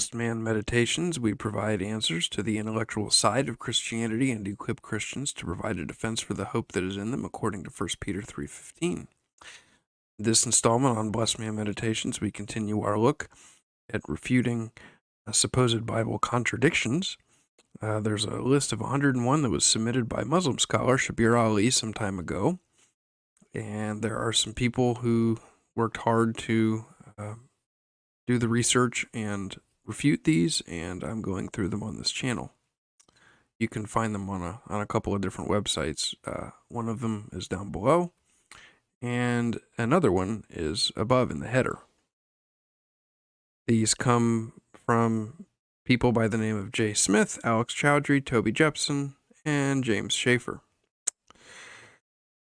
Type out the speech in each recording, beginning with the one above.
Blessed Man Meditations, we provide answers to the intellectual side of Christianity and equip Christians to provide a defense for the hope that is in them, according to 1 Peter 3:15. This installment on Blessed Man Meditations, we continue our look at refuting supposed Bible contradictions. There's a list of 101 that was submitted by Muslim scholar Shabbir Ally some time ago, and there are some people who worked hard to do the research and refute these, and I'm going through them on this channel. You can find them on a couple of different websites. One of them is down below, and another one is above in the header. These come from people by the name of J. Smith, Alex Chowdhry, Toby Jepson, and James Schaeffer.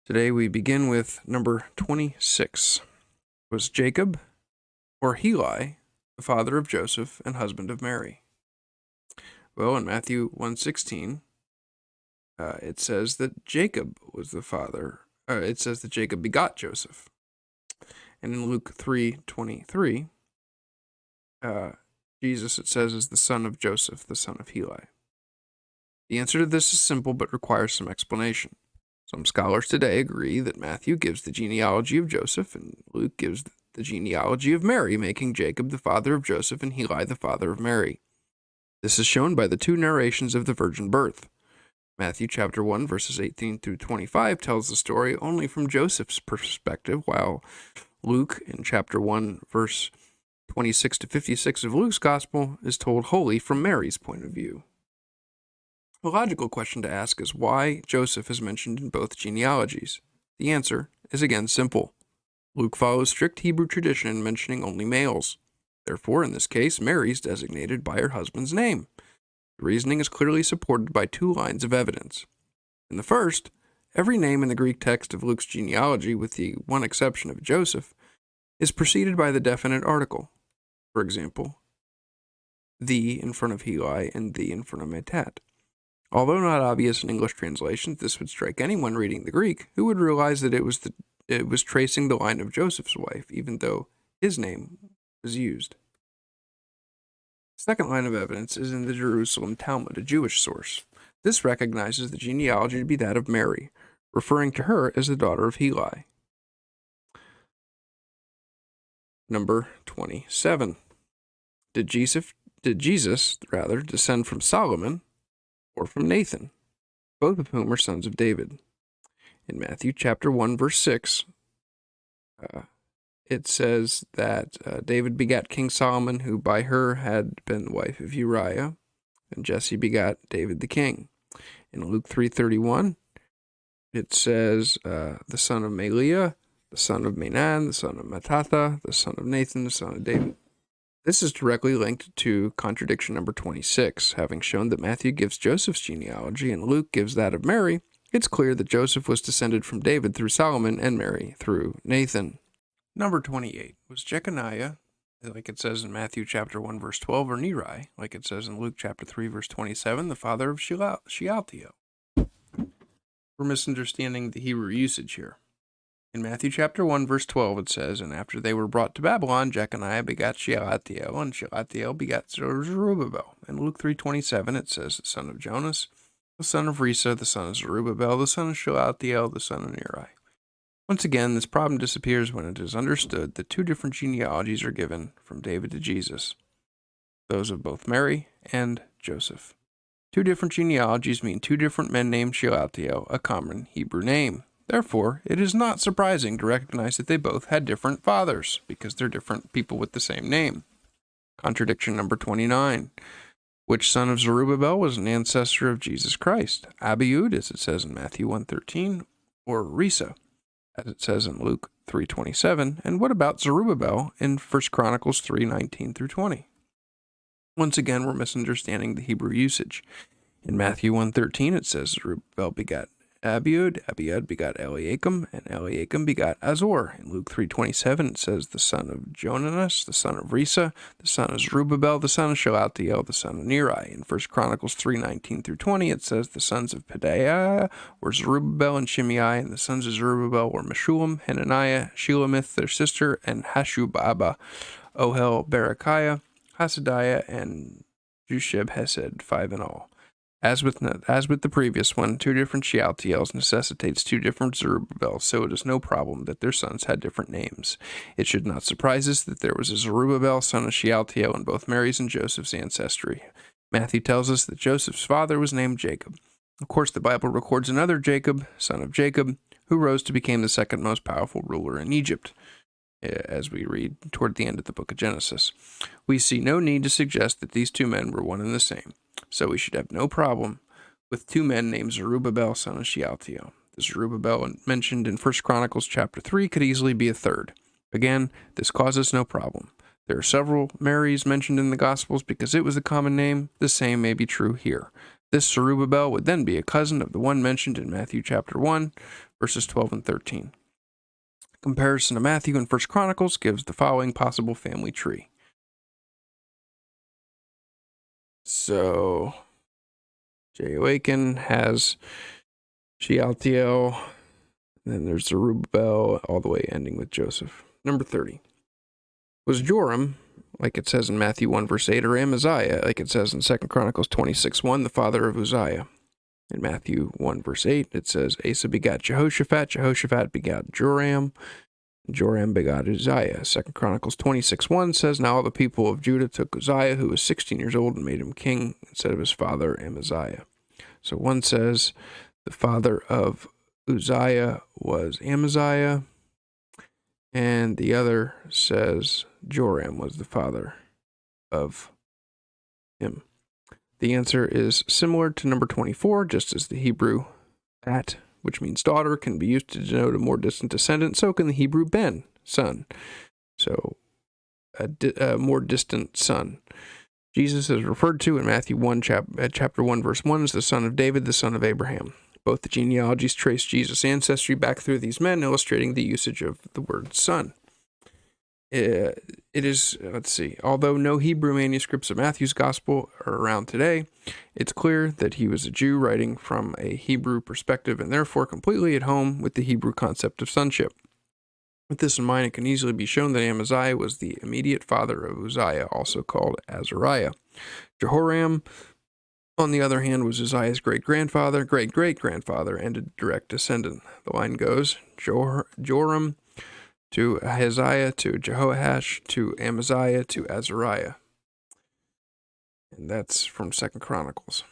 Today we begin with number 26. Was Jacob or Heli the father of Joseph and husband of Mary? Well, in Matthew 1:16, it says that Jacob was the father. It says that Jacob begot Joseph. And in Luke 3:23, Jesus, it says, is the son of Joseph, the son of Heli. The answer to this is simple but requires some explanation. Some scholars today agree that Matthew gives the genealogy of Joseph and Luke gives the genealogy of Mary, making Jacob the father of Joseph and Heli the father of Mary. This is shown by the two narrations of the virgin birth. Matthew chapter 1, verses 18 through 25 tells the story only from Joseph's perspective, while Luke in chapter 1, verse 26 to 56 of Luke's gospel is told wholly from Mary's point of view. A logical question to ask is why Joseph is mentioned in both genealogies. The answer is again simple. Luke follows strict Hebrew tradition in mentioning only males. Therefore, in this case, Mary is designated by her husband's name. The reasoning is clearly supported by two lines of evidence. In the first, every name in the Greek text of Luke's genealogy, with the one exception of Joseph, is preceded by the definite article. For example, the in front of Heli and the in front of Metat. Although not obvious in English translations, this would strike anyone reading the Greek who would realize that it was tracing the line of Joseph's wife, even though his name was used. The second line of evidence is in the Jerusalem Talmud, a Jewish source. This recognizes the genealogy to be that of Mary, referring to her as the daughter of Heli. Number 27. Did Jesus descend from Solomon or from Nathan, both of whom are sons of David? In Matthew chapter 1, verse 6, it says that David begat King Solomon, who by her had been the wife of Uriah, and Jesse begat David the king. In Luke 3:31, it says the son of Meliah, the son of Menan, the son of Mattatha, the son of Nathan, the son of David. This is directly linked to contradiction number 26. Having shown that Matthew gives Joseph's genealogy and Luke gives that of Mary, it's clear that Joseph was descended from David through Solomon and Mary through Nathan. Number 28. Was Jechoniah, like it says in Matthew chapter 1, verse 12, or Neri, like it says in Luke chapter 3, verse 27, the father of Shealtiel? We're misunderstanding the Hebrew usage here. In Matthew chapter 1, verse 12, it says, and after they were brought to Babylon, Jechoniah begat Shealtiel, and Shealtiel begat Zerubbabel. In Luke 3:27, it says, the son of Jonas, the son of Risa, the son of Zerubbabel, the son of Shealtiel, the son of Neri. Once again, this problem disappears when it is understood that two different genealogies are given from David to Jesus, those of both Mary and Joseph. Two different genealogies mean two different men named Shealtiel, a common Hebrew name. Therefore, it is not surprising to recognize that they both had different fathers, because they're different people with the same name. Contradiction number 29. Which son of Zerubbabel was an ancestor of Jesus Christ? Abiud, as it says in Matthew 1:13, or Risa, as it says in Luke 3:27, and what about Zerubbabel in 1 Chronicles 3:19 through 20? Once again, we're misunderstanding the Hebrew usage. In Matthew 1:13, it says Zerubbabel begat Abiud, Abiud begot Eliakim, and Eliakim begot Azor. In Luke 3:27, it says the son of Jonas, the son of Risa, the son of Zerubbabel, the son of Shealtiel, the son of Neri. In 1 Chronicles 3:19 through 20, it says the sons of Pedaiah were Zerubbabel and Shimei, and the sons of Zerubbabel were Meshullam, Hananiah, Shelemith, their sister, and Hashubaba, Ohel, Berechiah, Hasadiah, and Jusheb Hesed, 5 in all. As with the previous one, 2 different Shealtiels necessitates 2 different Zerubbabels, so it is no problem that their sons had different names. It should not surprise us that there was a Zerubbabel, son of Shealtiel, in both Mary's and Joseph's ancestry. Matthew tells us that Joseph's father was named Jacob. Of course, the Bible records another Jacob, son of Jacob, who rose to become the second most powerful ruler in Egypt, as we read toward the end of the book of Genesis. We see no need to suggest that these 2 men were one and the same, so we should have no problem with 2 men named Zerubbabel, son of Shealtiel. The Zerubbabel mentioned in 1 Chronicles chapter 3 could easily be a third. Again, this causes no problem. There are several Marys mentioned in the Gospels because it was a common name. The same may be true here. This Zerubbabel would then be a cousin of the one mentioned in Matthew chapter 1, verses 12 and 13. Comparison to Matthew and 1 Chronicles gives the following possible family tree. So, Jehoiakim has Shealtiel, and then there's Zerubbabel, all the way ending with Joseph. Number 30. Was Joram, like it says in Matthew 1 verse 8, or Amaziah, like it says in 2 Chronicles 26:1, the father of Uzziah? In Matthew 1 verse 8, it says, Asa begat Jehoshaphat, Jehoshaphat begat Joram, Joram begot Uzziah. 2 Chronicles 26:1 says, Now all the people of Judah took Uzziah, who was 16 years old, and made him king instead of his father Amaziah. So one says the father of Uzziah was Amaziah, and the other says Joram was the father of him. The answer is similar to number 24, just as the Hebrew Bat, which means daughter, can be used to denote a more distant descendant, so can the Hebrew Ben, son. So, a more distant son. Jesus is referred to in Matthew 1, chapter 1, verse 1 as the son of David, the son of Abraham. Both the genealogies trace Jesus' ancestry back through these men, illustrating the usage of the word son. It is, although no Hebrew manuscripts of Matthew's gospel are around today, it's clear that he was a Jew writing from a Hebrew perspective and therefore completely at home with the Hebrew concept of sonship. With this in mind, it can easily be shown that Amaziah was the immediate father of Uzziah, also called Azariah. Jehoram, on the other hand, was Uzziah's great-grandfather, great-great-grandfather, and a direct descendant. The line goes, Joram to Ahaziah, to Jehoash, to Amaziah, to Azariah. And that's from 2 Chronicles.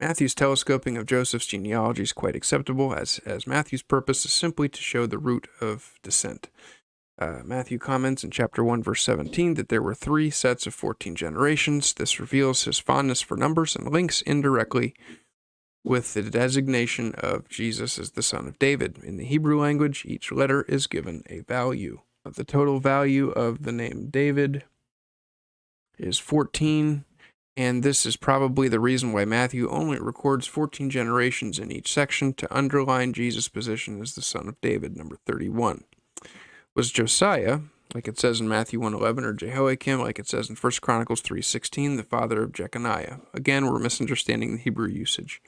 Matthew's telescoping of Joseph's genealogy is quite acceptable, as Matthew's purpose is simply to show the root of descent. Matthew comments in chapter 1, verse 17, that there were 3 sets of 14 generations. This reveals his fondness for numbers and links indirectly with the designation of Jesus as the son of David. In the Hebrew language, each letter is given a value. The total value of the name David is 14, and this is probably the reason why Matthew only records 14 generations in each section to underline Jesus' position as the son of David. Number 31. Was Josiah, like it says in Matthew 1:11, or Jehoiakim, like it says in 1 Chronicles 3:16, the father of Jechoniah? Again, we're misunderstanding the Hebrew usage.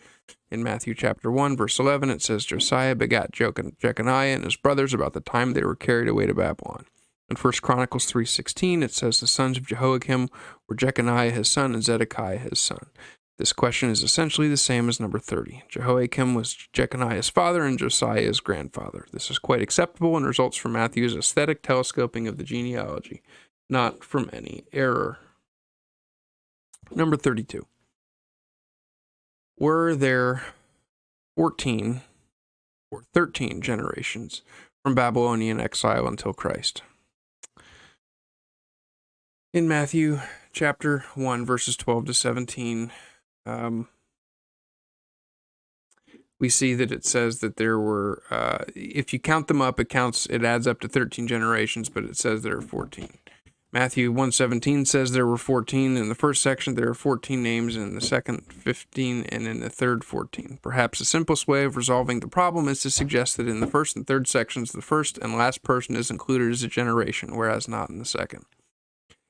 In Matthew chapter 1, verse 11, it says Josiah begat Jechoniah and his brothers about the time they were carried away to Babylon. In 1 Chronicles 3:16, it says the sons of Jehoiakim were Jechoniah his son and Zedekiah his son. This question is essentially the same as number 30. Jehoiakim was Jechoniah's father and Josiah his grandfather. This is quite acceptable and results from Matthew's aesthetic telescoping of the genealogy, not from any error. Number 32. Were there 14 or 13 generations from Babylonian exile until Christ? In Matthew chapter 1, verses 12 to 17, we see that it says that there were, if you count them up, it adds up to 13 generations, but it says there are 14. Matthew 1:17 says there were 14. In the first section, there are 14 names, and in the second, 15, and in the third, 14. Perhaps the simplest way of resolving the problem is to suggest that in the first and third sections, the first and last person is included as a generation, whereas not in the second.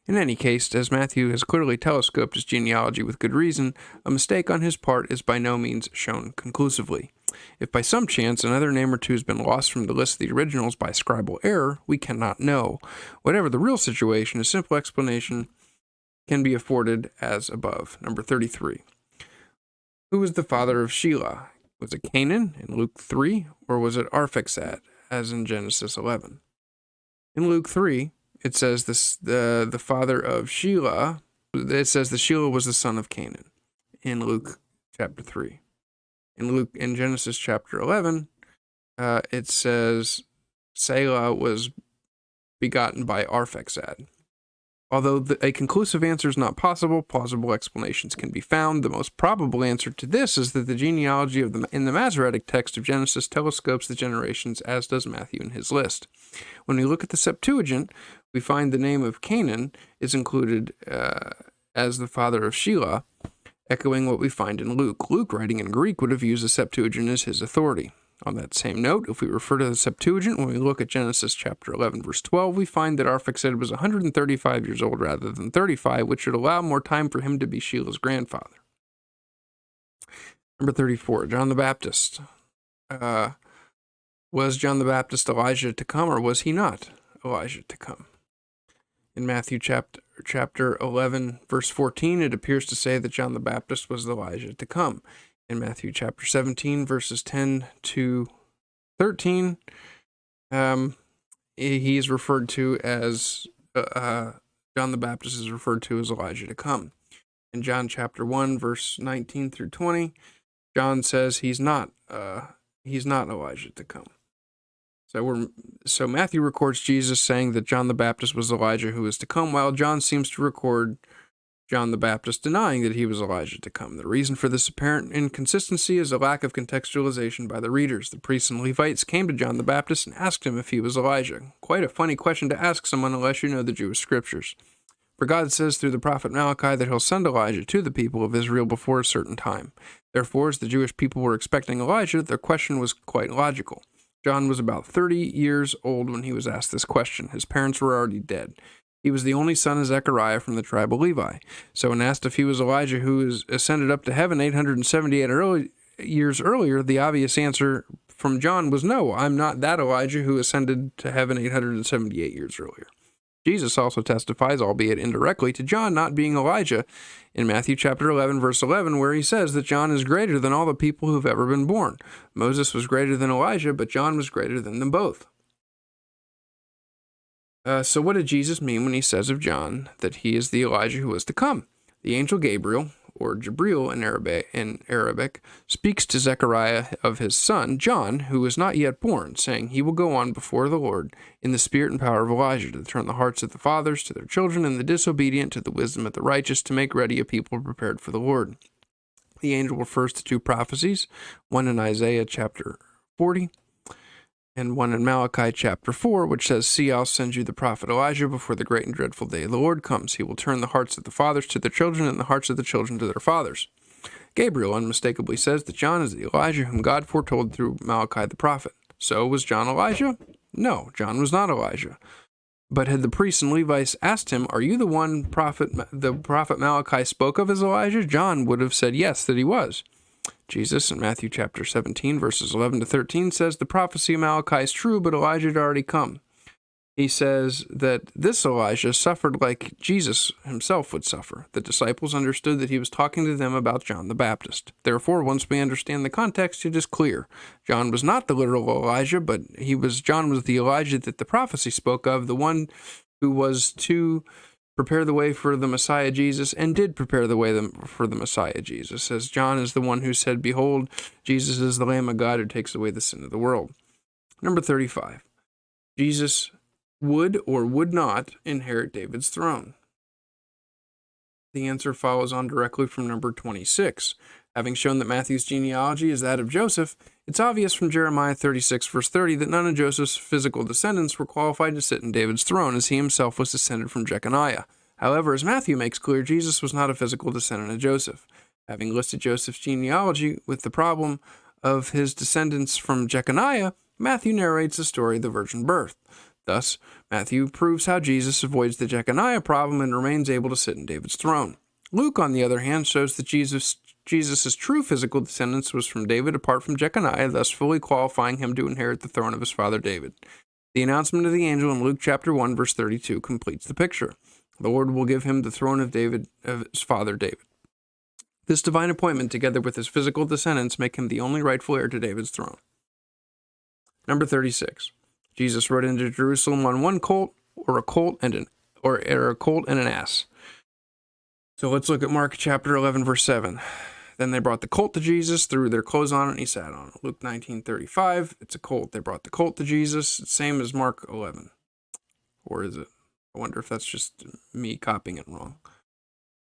In any case, as Matthew has clearly telescoped his genealogy with good reason, a mistake on his part is by no means shown conclusively. If by some chance another name or two has been lost from the list of the originals by scribal error, we cannot know. Whatever the real situation, a simple explanation can be afforded as above. Number 33. Who was the father of Shelah? Was it Canaan in Luke 3, or was it Arphaxad, as in Genesis 11? In Luke 3, it says the father of Shelah, it says that Shelah was the son of Canaan in Luke chapter 3. In Genesis chapter 11, it says Selah was begotten by Arphaxad. Although a conclusive answer is not possible, plausible explanations can be found. The most probable answer to this is that the genealogy in the Masoretic text of Genesis telescopes the generations, as does Matthew in his list. When we look at the Septuagint, we find the name of Canaan is included as the father of Shelah, echoing what we find in Luke. Luke, writing in Greek, would have used the Septuagint as his authority. On that same note, if we refer to the Septuagint, when we look at Genesis chapter 11, verse 12, we find that Arphaxad was 135 years old rather than 35, which would allow more time for him to be Shelah's grandfather. Number 34, John the Baptist. Was John the Baptist Elijah to come, or was he not Elijah to come? In Matthew chapter 11, verse 14, it appears to say that John the Baptist was Elijah to come. In Matthew chapter 17, verses 10 to 13, he is referred to as, John the Baptist is referred to as Elijah to come. In John chapter 1, verse 19 through 20, John says he's not Elijah to come. So Matthew records Jesus saying that John the Baptist was Elijah who was to come, while John seems to record John the Baptist denying that he was Elijah to come. The reason for this apparent inconsistency is a lack of contextualization by the readers. The priests and Levites came to John the Baptist and asked him if he was Elijah. Quite a funny question to ask someone unless you know the Jewish scriptures. For God says through the prophet Malachi that he'll send Elijah to the people of Israel before a certain time. Therefore, as the Jewish people were expecting Elijah, their question was quite logical. John was about 30 years old when he was asked this question. His parents were already dead. He was the only son of Zechariah from the tribe of Levi. So when asked if he was Elijah who was ascended up to heaven 878 years earlier, the obvious answer from John was no, I'm not that Elijah who ascended to heaven 878 years earlier. Jesus also testifies, albeit indirectly, to John not being Elijah in Matthew chapter 11, verse 11, where he says that John is greater than all the people who've ever been born. Moses was greater than Elijah, but John was greater than them both. So what did Jesus mean when he says of John that he is the Elijah who was to come? The angel Gabriel, or Jibril in Arabic, speaks to Zechariah of his son, John, who is not yet born, saying he will go on before the Lord in the spirit and power of Elijah to turn the hearts of the fathers to their children and the disobedient to the wisdom of the righteous, to make ready a people prepared for the Lord. The angel refers to two prophecies, one in Isaiah chapter 40, and one in Malachi chapter 4, which says, See, I'll send you the prophet Elijah before the great and dreadful day of the Lord comes. He will turn the hearts of the fathers to their children and the hearts of the children to their fathers. Gabriel unmistakably says that John is the Elijah whom God foretold through Malachi the prophet. So was John Elijah? No, John was not Elijah. But had the priests and Levites asked him, Are you the one the prophet Malachi spoke of as Elijah? John would have said yes, that he was. Jesus in Matthew chapter 17, verses 11 to 13 says, The prophecy of Malachi is true, but Elijah had already come. He says that this Elijah suffered like Jesus himself would suffer. The disciples understood that he was talking to them about John the Baptist. Therefore, once we understand the context, it is clear. John was not the literal Elijah, but John was the Elijah that the prophecy spoke of, the one who was to prepare the way for the Messiah Jesus, and did prepare the way for the Messiah Jesus, as John is the one who said, Behold, Jesus is the Lamb of God who takes away the sin of the world. Number 35. Jesus would or would not inherit David's throne. The answer follows on directly from number 26. Having shown that Matthew's genealogy is that of Joseph, it's obvious from Jeremiah 36, verse 30, that none of Joseph's physical descendants were qualified to sit in David's throne, as he himself was descended from Jechoniah. However, as Matthew makes clear, Jesus was not a physical descendant of Joseph. Having listed Joseph's genealogy with the problem of his descendants from Jechoniah, Matthew narrates the story of the virgin birth. Thus, Matthew proves how Jesus avoids the Jechoniah problem and remains able to sit in David's throne. Luke, on the other hand, shows that Jesus Jesus' true physical descendants was from David apart from Jechoniah, thus fully qualifying him to inherit the throne of his father David. The announcement of the angel in Luke chapter 1, verse 32 completes the picture. The Lord will give him the throne of David, of his father David. This divine appointment, together with his physical descendants, make him the only rightful heir to David's throne. Number 36. Jesus rode into Jerusalem on one colt, or a colt and an ass. So let's look at Mark chapter 11, verse 7. Then they brought the colt to Jesus, threw their clothes on it, and he sat on it. Luke 19:35. It's a colt. They brought the colt to Jesus. It's same as Mark 11. Or is it? I wonder if that's just me copying it wrong.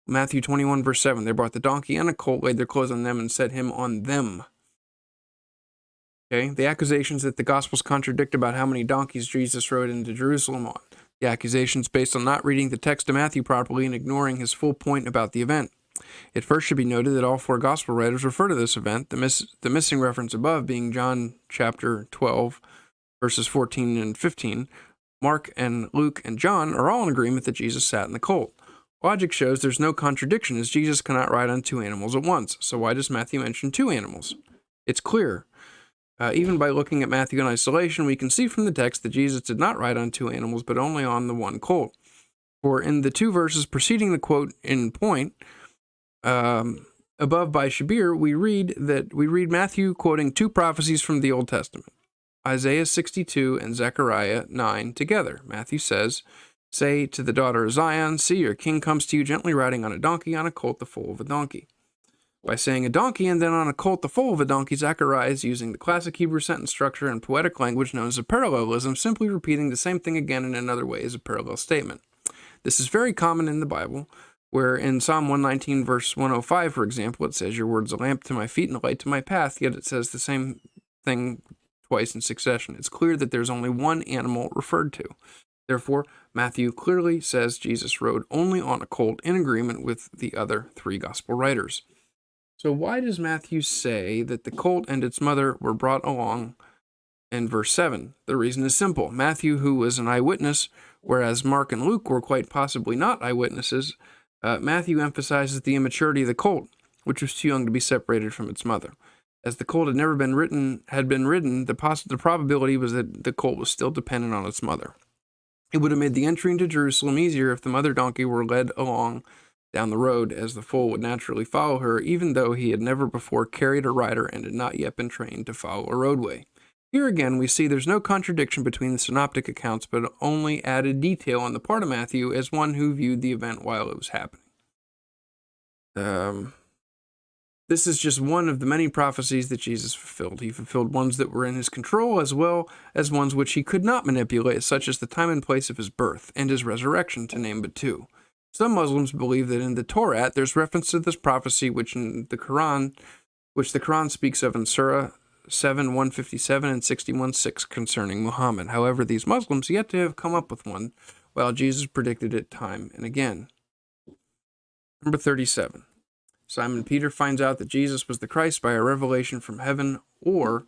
Matthew 21, verse 7. They brought the donkey and a colt, laid their clothes on them, and set him on them. Okay, the accusations that the Gospels contradict about how many donkeys Jesus rode into Jerusalem on. The accusations based on not reading the text of Matthew properly and ignoring his full point about the event. It first should be noted that all four Gospel writers refer to this event, the missing reference above being John chapter 12, verses 14 and 15. Mark and Luke and John are all in agreement that Jesus sat in the colt. Logic shows there's no contradiction, as Jesus cannot ride on two animals at once. So why does Matthew mention two animals? It's clear. Even by looking at Matthew in isolation, we can see from the text that Jesus did not ride on two animals, but only on the one colt. For in the two verses preceding the quote in point, above by Shabbir, we read Matthew quoting two prophecies from the Old Testament, Isaiah 62 and Zechariah 9 together. Matthew says, "Say to the daughter of Zion, see, your king comes to you gently riding on a donkey, on a colt the foal of a donkey." By saying a donkey and then on a colt the foal of a donkey, Zechariah is using the classic Hebrew sentence structure and poetic language known as a parallelism, simply repeating the same thing again in another way as a parallel statement. This is very common in the Bible, where in Psalm 119, verse 105, for example, it says, "Your word's a lamp to my feet and a light to my path," yet it says the same thing twice in succession. It's clear that there's only one animal referred to. Therefore, Matthew clearly says Jesus rode only on a colt in agreement with the other three gospel writers. So why does Matthew say that the colt and its mother were brought along in verse 7? The reason is simple. Matthew, who was an eyewitness, whereas Mark and Luke were quite possibly not eyewitnesses, Matthew emphasizes the immaturity of the colt, which was too young to be separated from its mother. As the colt had never been ridden, the probability was that the colt was still dependent on its mother. It would have made the entry into Jerusalem easier if the mother donkey were led along down the road, as the foal would naturally follow her, even though he had never before carried a rider and had not yet been trained to follow a roadway. Here again, we see there's no contradiction between the synoptic accounts, but only added detail on the part of Matthew as one who viewed the event while it was happening. This is just one of the many prophecies that Jesus fulfilled. He fulfilled ones that were in his control as well as ones which he could not manipulate, such as the time and place of his birth and his resurrection, to name but two. Some Muslims believe that in the Torah there's reference to this prophecy which the Quran speaks of in Surah 7:157 and 61:6 concerning Muhammad. However, these Muslims yet to have come up with one, while Jesus predicted it time and again. Number 37. Simon Peter finds out that Jesus was the Christ by a revelation from heaven or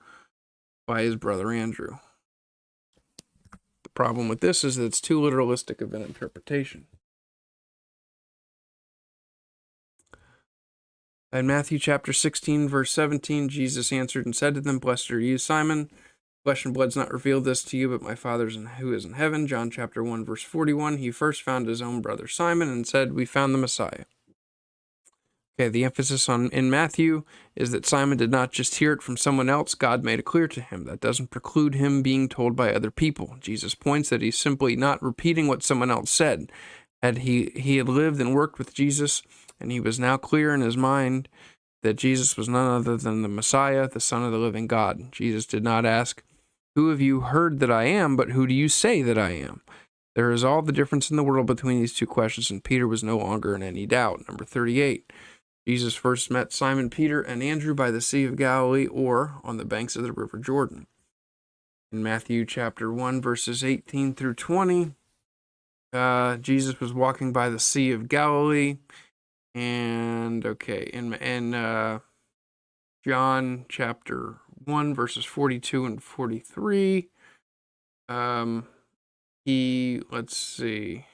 by his brother Andrew. The problem with this is that it's too literalistic of an interpretation. In Matthew chapter 16, verse 17, Jesus answered and said to them, "Blessed are you, Simon. Flesh and blood's not revealed this to you, but my Father who is in heaven." John chapter 1, verse 41, he first found his own brother Simon and said, "We found the Messiah." Okay, the emphasis in Matthew is that Simon did not just hear it from someone else. God made it clear to him. That doesn't preclude him being told by other people. Jesus points that he's simply not repeating what someone else said. He had lived and worked with Jesus, and he was now clear in his mind that Jesus was none other than the Messiah, the Son of the living God. Jesus did not ask, "Who have you heard that I am?" but "Who do you say that I am?" There is all the difference in the world between these two questions, and Peter was no longer in any doubt. Number 38. Jesus first met Simon Peter and Andrew by the Sea of Galilee, or on the banks of the River Jordan. In Matthew chapter 1, verses 18 through 20, Jesus was walking by the Sea of Galilee, and in John chapter 1, verses 42 and 43, let's see.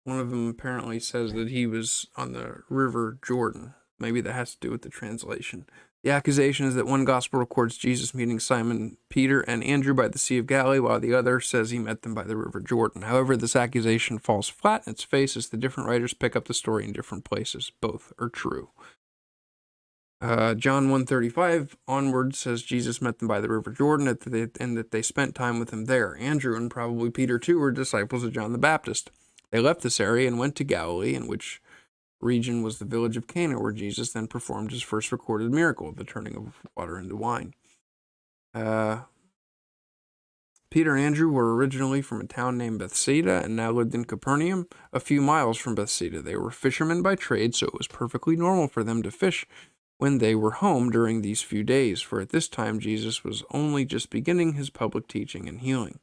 One of them apparently says that he was on the River Jordan. Maybe that has to do with the translation. The accusation is that one gospel records Jesus meeting Simon, Peter, and Andrew by the Sea of Galilee, while the other says he met them by the River Jordan. However, this accusation falls flat in its face as the different writers pick up the story in different places. Both are true. John 1:35 onward says Jesus met them by the River Jordan and that they spent time with him there. Andrew and probably Peter too were disciples of John the Baptist. They left this area and went to Galilee, in which region was the village of Cana, where Jesus then performed his first recorded miracle, the turning of water into wine. Peter and Andrew were originally from a town named Bethsaida and now lived in Capernaum, a few miles from Bethsaida. They were fishermen by trade, so it was perfectly normal for them to fish when they were home during these few days, for at this time Jesus was only just beginning his public teaching and healing.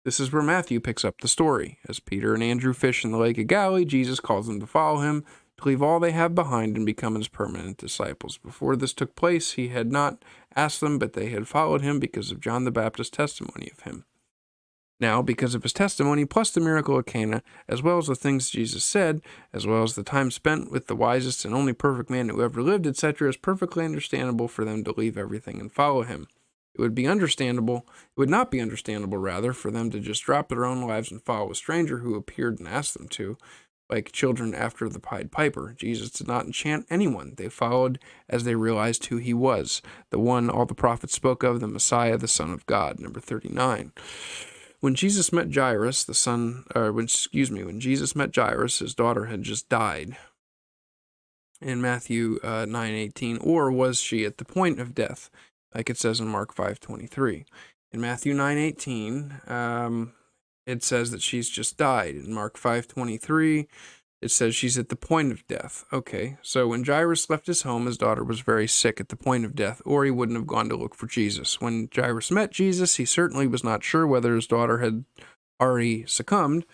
This is where Matthew picks up the story. As Peter and Andrew fish in the Lake of Galilee, Jesus calls them to follow him, to leave all they have behind and become his permanent disciples. Before this took place, he had not asked them, but they had followed him because of John the Baptist's testimony of him. Now, because of his testimony, plus the miracle at Cana, as well as the things Jesus said, as well as the time spent with the wisest and only perfect man who ever lived, etc., is perfectly understandable for them to leave everything and follow him. It would not be understandable, rather, for them to just drop their own lives and follow a stranger who appeared and asked them to, like children after the Pied Piper. Jesus did not enchant anyone. They followed as they realized who he was, the one all the prophets spoke of, the Messiah, the Son of God. Number 39. When Jesus met Jairus, when Jesus met Jairus, his daughter had just died. In Matthew 9:18, or was she at the point of death, like it says in Mark 5:23. In Matthew 9:18, it says that she's just died. In Mark 5:23, it says she's at the point of death. Okay, so when Jairus left his home, his daughter was very sick at the point of death, or he wouldn't have gone to look for Jesus. When Jairus met Jesus, he certainly was not sure whether his daughter had already succumbed,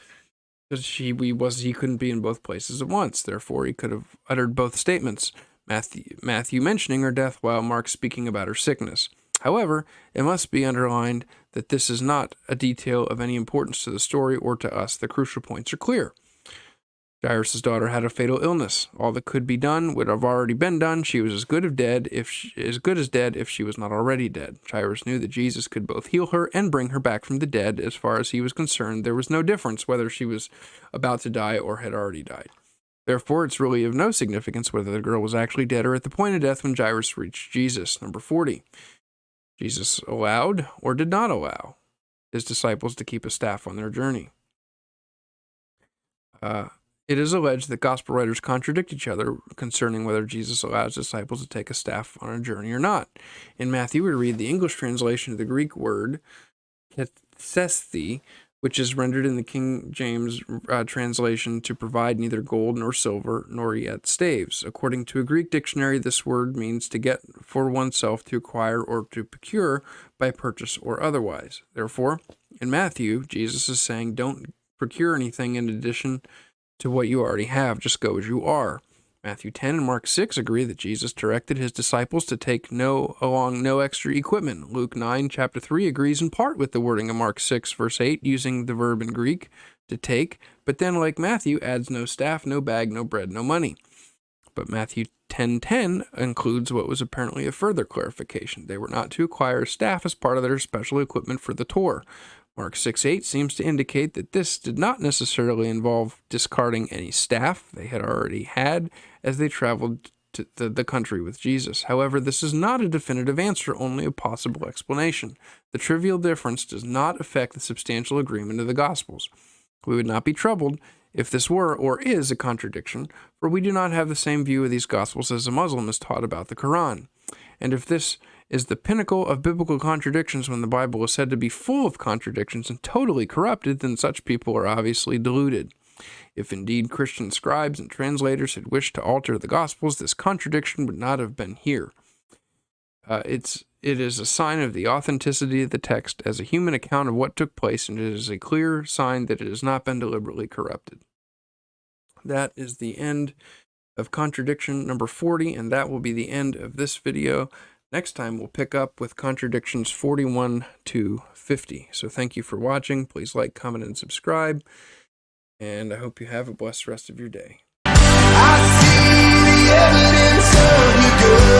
because he couldn't be in both places at once. Therefore, he could have uttered both statements, Matthew mentioning her death while Mark speaking about her sickness. However, it must be underlined that this is not a detail of any importance to the story or to us. The crucial points are clear. Jairus' daughter had a fatal illness. All that could be done would have already been done. She was as good as dead if she was not already dead. Jairus knew that Jesus could both heal her and bring her back from the dead. As far as he was concerned, there was no difference whether she was about to die or had already died. Therefore, it's really of no significance whether the girl was actually dead or at the point of death when Jairus reached Jesus. Number 40. Jesus allowed or did not allow his disciples to keep a staff on their journey. It is alleged that gospel writers contradict each other concerning whether Jesus allows disciples to take a staff on a journey or not. In Matthew, we read the English translation of the Greek word "kethesthi," which is rendered in the King James translation to provide neither gold nor silver, nor yet staves. According to a Greek dictionary, this word means to get for oneself, to acquire, or to procure by purchase or otherwise. Therefore, in Matthew, Jesus is saying, don't procure anything in addition to what you already have, just go as you are. Matthew 10 and Mark 6 agree that Jesus directed his disciples to take no extra equipment. Luke 9, chapter 3 agrees in part with the wording of Mark 6, verse 8, using the verb in Greek, to take, but then, like Matthew, adds no staff, no bag, no bread, no money. But Matthew 10:10 includes what was apparently a further clarification. They were not to acquire a staff as part of their special equipment for the tour. Mark 6:8 seems to indicate that this did not necessarily involve discarding any staff they had already had as they traveled to the country with Jesus. However, this is not a definitive answer, only a possible explanation. The trivial difference does not affect the substantial agreement of the Gospels. We would not be troubled if this were or is a contradiction, for we do not have the same view of these Gospels as a Muslim is taught about the Quran. And if this is the pinnacle of biblical contradictions when the Bible is said to be full of contradictions and totally corrupted, then such people are obviously deluded. If indeed Christian scribes and translators had wished to alter the Gospels, this contradiction would not have been here. It is a sign of the authenticity of the text as a human account of what took place, and it is a clear sign that it has not been deliberately corrupted. That is the end of contradiction number 40, and that will be the end of this video. Next time, we'll pick up with contradictions 41 to 50. So thank you for watching. Please like, comment, and subscribe. and I hope you have a blessed rest of your day. I see the evidence of your good.